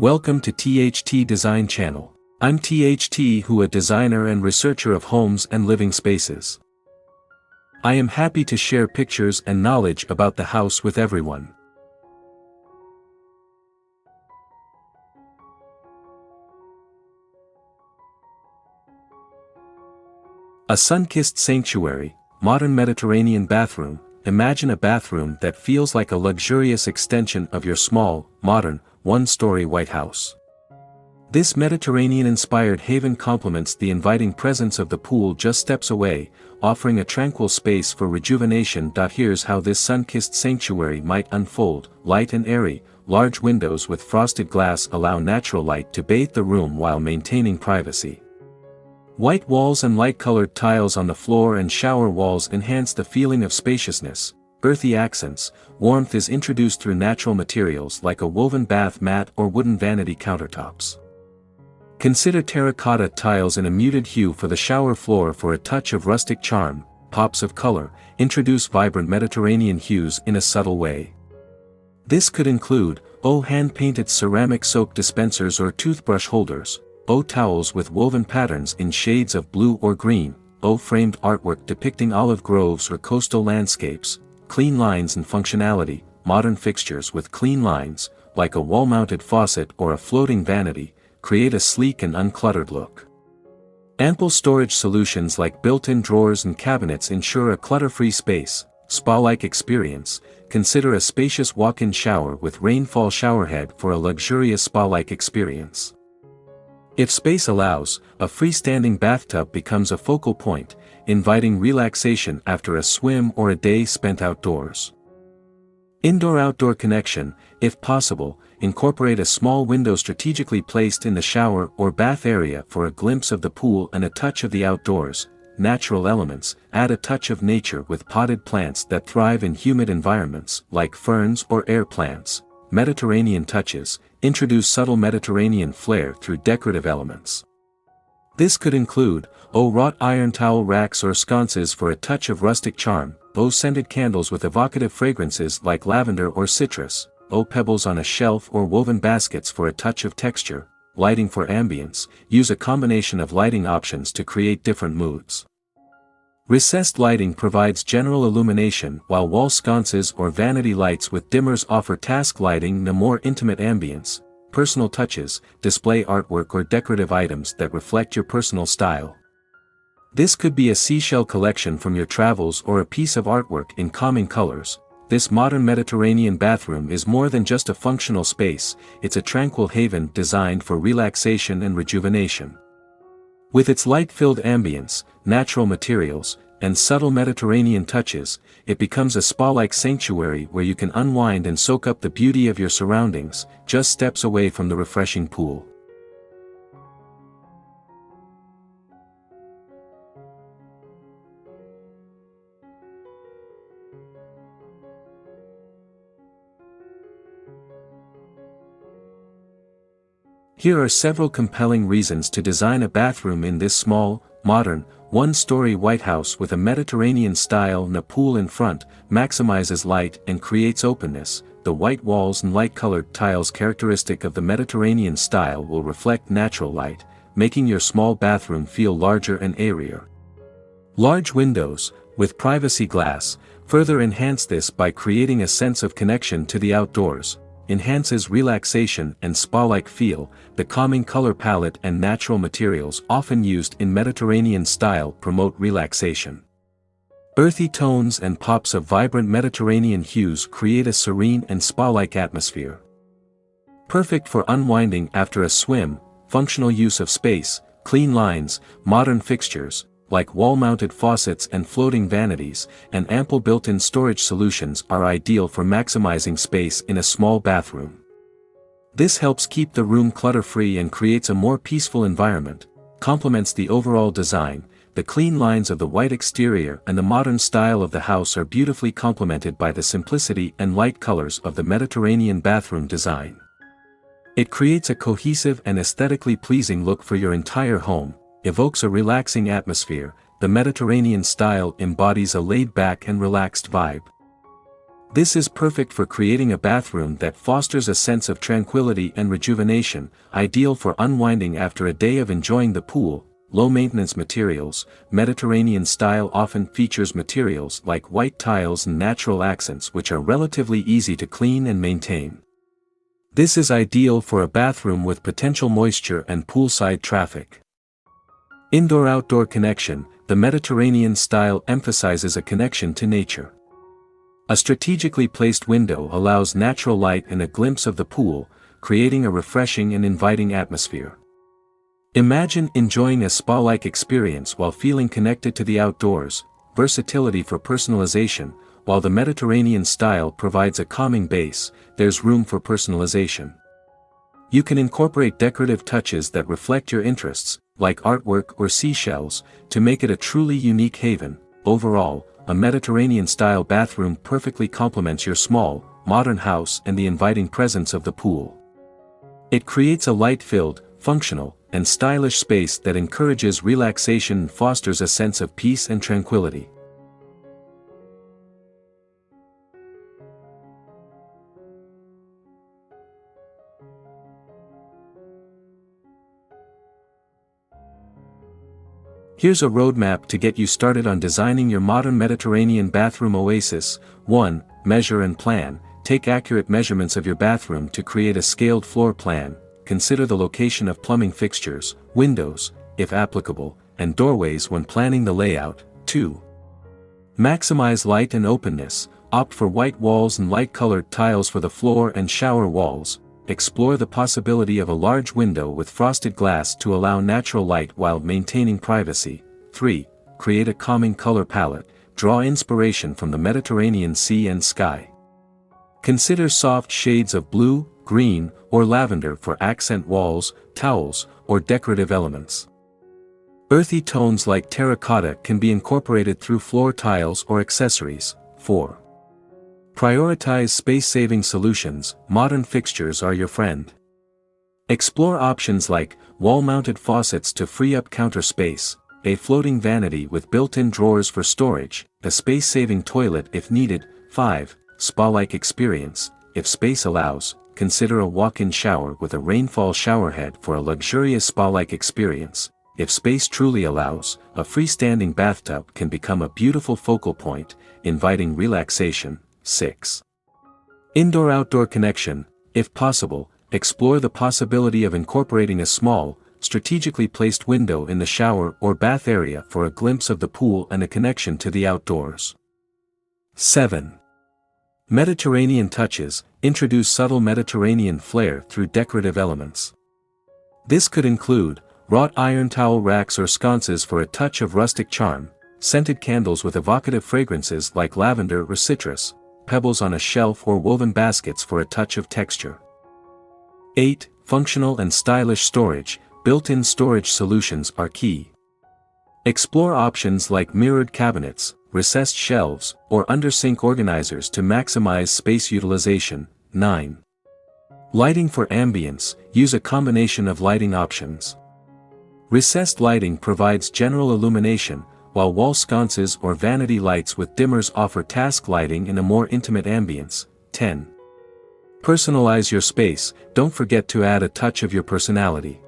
Welcome to THT Design Channel. I'm THT, who a designer and researcher of homes and living spaces. I am happy to share pictures and knowledge about the house with everyone. A sun-kissed sanctuary, modern Mediterranean bathroom. Imagine a bathroom that feels like a luxurious extension of your small, modern, one-story White House. This Mediterranean-inspired haven complements the inviting presence of the pool just steps away, offering a tranquil space for rejuvenation. Here's how this sun-kissed sanctuary might unfold: light and airy. Large windows with frosted glass allow natural light to bathe the room while maintaining privacy. White walls and light-colored tiles on the floor and shower walls enhance the feeling of spaciousness. Earthy accents. Warmth is introduced through natural materials like a woven bath mat or wooden vanity countertops. Consider terracotta tiles in a muted hue for the shower floor for a touch of rustic charm. Pops of color. Introduce vibrant Mediterranean hues in a subtle way. This could include hand-painted ceramic soap dispensers or toothbrush holders, towels with woven patterns in shades of blue or green, framed artwork depicting olive groves or coastal landscapes. Clean lines and functionality. Modern fixtures with clean lines, like a wall-mounted faucet or a floating vanity, create a sleek and uncluttered look. Ample storage solutions like built-in drawers and cabinets ensure a clutter-free space. Spa-like experience. Consider a spacious walk-in shower with rainfall showerhead for a luxurious spa-like experience. If space allows, a freestanding bathtub becomes a focal point, inviting relaxation after a swim or a day spent outdoors. Indoor-outdoor connection. If possible, incorporate a small window strategically placed in the shower or bath area for a glimpse of the pool and a touch of the outdoors. Natural elements. Add a touch of nature with potted plants that thrive in humid environments, like ferns or air plants. Mediterranean touches. Introduce subtle Mediterranean flair through decorative elements. This could include wrought iron towel racks or sconces for a touch of rustic charm, scented candles with evocative fragrances like lavender or citrus, pebbles on a shelf or woven baskets for a touch of texture. Lighting for ambience. Use a combination of lighting options to create different moods. Recessed lighting provides general illumination, while wall sconces or vanity lights with dimmers offer task lighting and a more intimate ambience. Personal touches. Display artwork or decorative items that reflect your personal style. This could be a seashell collection from your travels or a piece of artwork in calming colors. This modern Mediterranean bathroom is more than just a functional space, it's a tranquil haven designed for relaxation and rejuvenation. With its light-filled ambience, natural materials, and subtle Mediterranean touches, it becomes a spa-like sanctuary where you can unwind and soak up the beauty of your surroundings, just steps away from the refreshing pool. Here are several compelling reasons to design a bathroom in this small, modern, one-story White House with a Mediterranean style and a pool in front. Maximizes light and creates openness. The white walls and light-colored tiles characteristic of the Mediterranean style will reflect natural light, making your small bathroom feel larger and airier. Large windows, with privacy glass, further enhance this by creating a sense of connection to the outdoors. Enhances relaxation and spa-like feel. The calming color palette and natural materials often used in Mediterranean style promote relaxation. Earthy tones and pops of vibrant Mediterranean hues create a serene and spa-like atmosphere. Perfect for unwinding after a swim. Functional use of space. Clean lines, modern fixtures, like wall-mounted faucets and floating vanities, and ample built-in storage solutions are ideal for maximizing space in a small bathroom. This helps keep the room clutter-free and creates a more peaceful environment. Complements the overall design. The clean lines of the white exterior and the modern style of the house are beautifully complemented by the simplicity and light colors of the Mediterranean bathroom design. It creates a cohesive and aesthetically pleasing look for your entire home. Evokes a relaxing atmosphere. The Mediterranean style embodies a laid-back and relaxed vibe. This is perfect for creating a bathroom that fosters a sense of tranquility and rejuvenation, ideal for unwinding after a day of enjoying the pool. Low-maintenance materials. Mediterranean style often features materials like white tiles and natural accents which are relatively easy to clean and maintain. This is ideal for a bathroom with potential moisture and poolside traffic. Indoor-outdoor connection. The Mediterranean style emphasizes a connection to nature. A strategically placed window allows natural light and a glimpse of the pool, creating a refreshing and inviting atmosphere. Imagine enjoying a spa-like experience while feeling connected to the outdoors. Versatility for personalization. While the Mediterranean style provides a calming base, there's room for personalization. You can incorporate decorative touches that reflect your interests, like artwork or seashells, to make it a truly unique haven. Overall, a Mediterranean-style bathroom perfectly complements your small, modern house and the inviting presence of the pool. It creates a light-filled, functional, and stylish space that encourages relaxation and fosters a sense of peace and tranquility. Here's a roadmap to get you started on designing your modern Mediterranean bathroom oasis. 1. Measure and plan. Take accurate measurements of your bathroom to create a scaled floor plan. Consider the location of plumbing fixtures, windows, if applicable, and doorways when planning the layout. 2. Maximize light and openness. Opt for white walls and light-colored tiles for the floor and shower walls. Explore the possibility of a large window with frosted glass to allow natural light while maintaining privacy. 3. Create a calming color palette. Draw inspiration from the Mediterranean sea and sky. Consider soft shades of blue, green, or lavender for accent walls, towels, or decorative elements. Earthy tones like terracotta can be incorporated through floor tiles or accessories. 4. Prioritize space-saving solutions. Modern fixtures are your friend. Explore options like wall-mounted faucets to free up counter space, a floating vanity with built-in drawers for storage, a space-saving toilet if needed. 5. Spa-like experience. If space allows, consider a walk-in shower with a rainfall showerhead for a luxurious spa-like experience. If space truly allows, a freestanding bathtub can become a beautiful focal point, inviting relaxation. 6. Indoor-outdoor connection. If possible, explore the possibility of incorporating a small, strategically placed window in the shower or bath area for a glimpse of the pool and a connection to the outdoors. 7. Mediterranean touches. Introduce subtle Mediterranean flair through decorative elements. This could include wrought iron towel racks or sconces for a touch of rustic charm, scented candles with evocative fragrances like lavender or citrus, pebbles on a shelf or woven baskets for a touch of texture. 8. Functional and stylish storage. Built-in storage solutions are key. Explore options like mirrored cabinets, recessed shelves, or under-sink organizers to maximize space utilization. 9. Lighting for ambience. Use a combination of lighting options. Recessed lighting provides general illumination, while wall sconces or vanity lights with dimmers offer task lighting in a more intimate ambience. 10. Personalize your space. Don't forget to add a touch of your personality.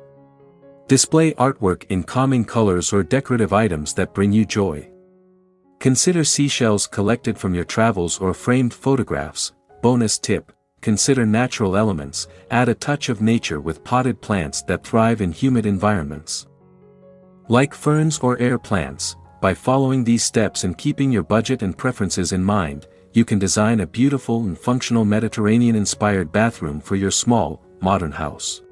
Display artwork in calming colors or decorative items that bring you joy. Consider seashells collected from your travels or framed photographs. Bonus tip: consider natural elements. Add a touch of nature with potted plants that thrive in humid environments. Like ferns or air plants, by following these steps and keeping your budget and preferences in mind, you can design a beautiful and functional Mediterranean-inspired bathroom for your small, modern house.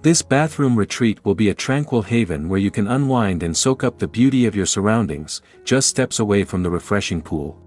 This bathroom retreat will be a tranquil haven where you can unwind and soak up the beauty of your surroundings, just steps away from the refreshing pool.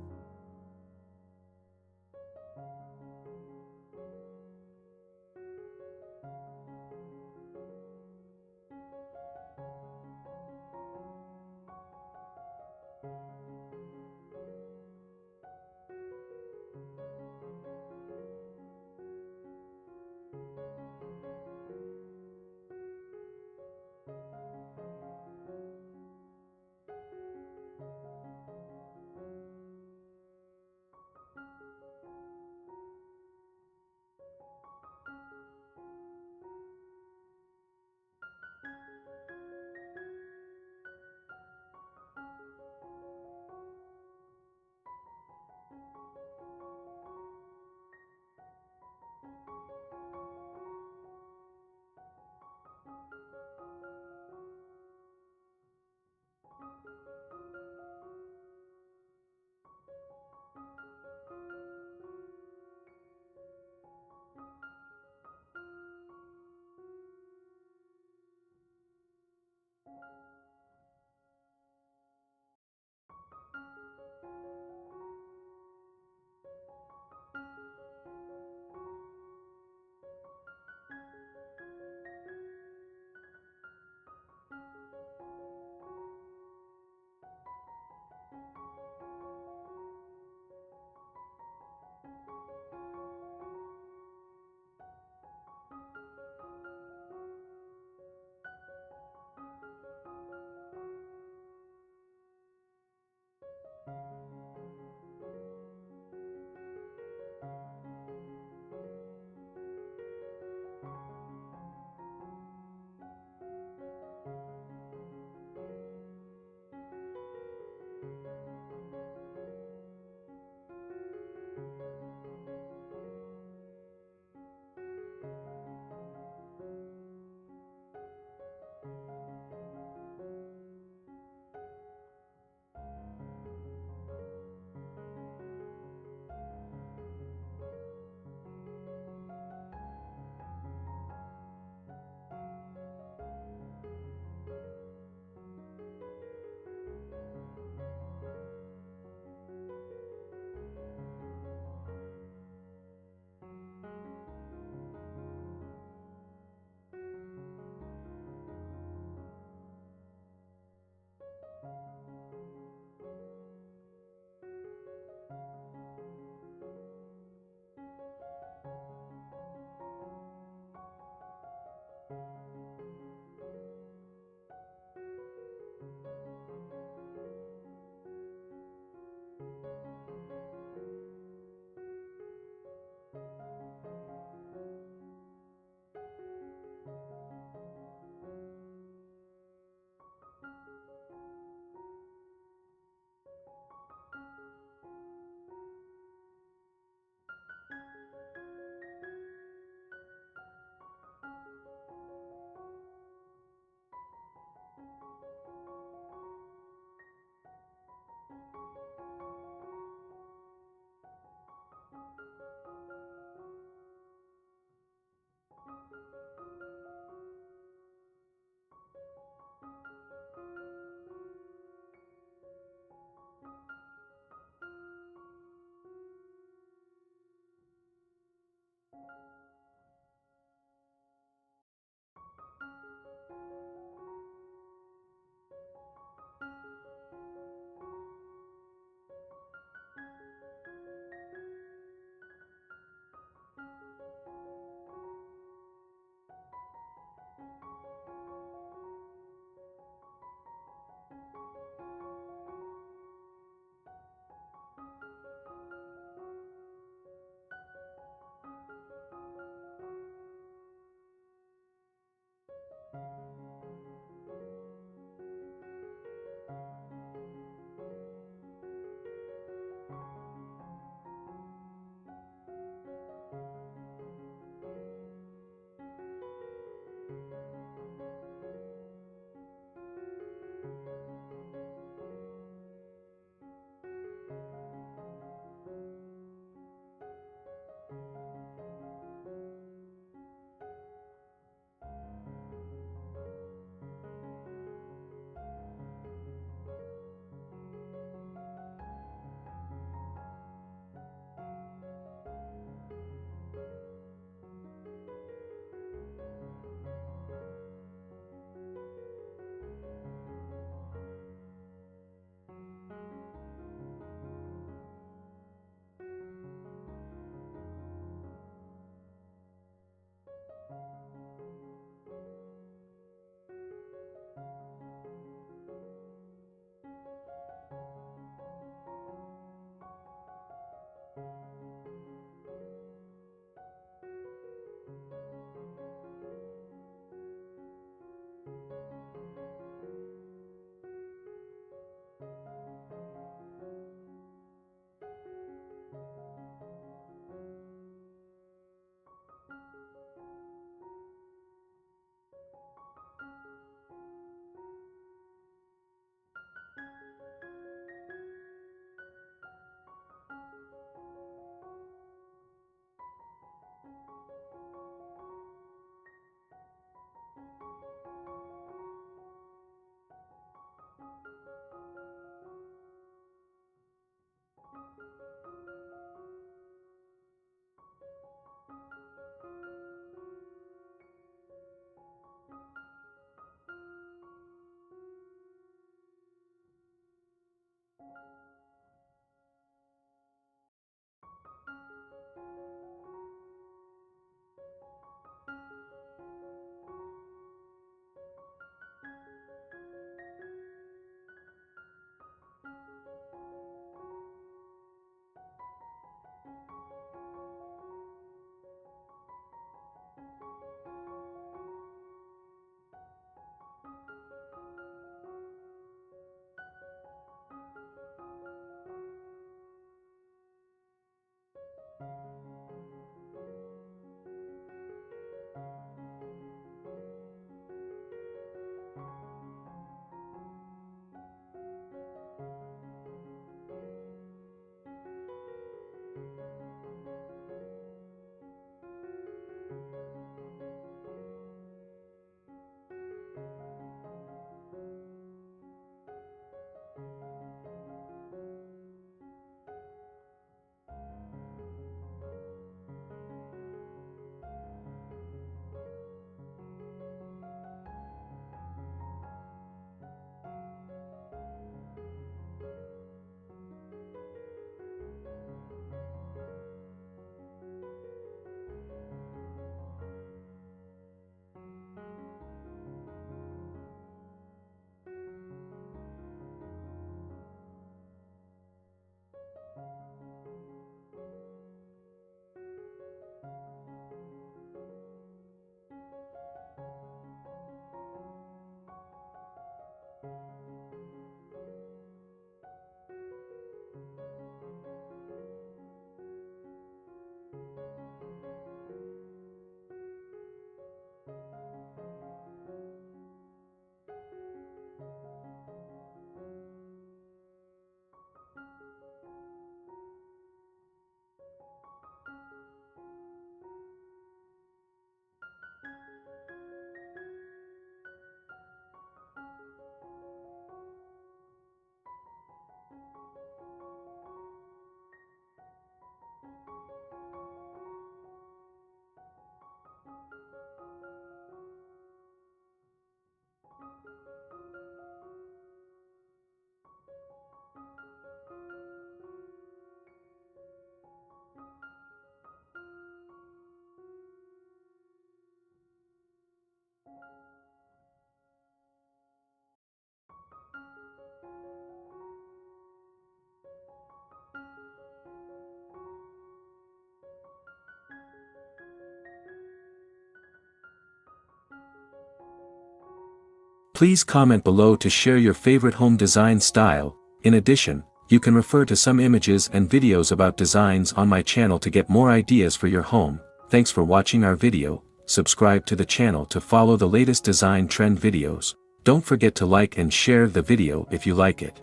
Please comment below to share your favorite home design style. In addition, you can refer to some images and videos about designs on my channel to get more ideas for your home. Thanks for watching our video. Subscribe to the channel to follow the latest design trend videos. Don't forget to like and share the video if you like it.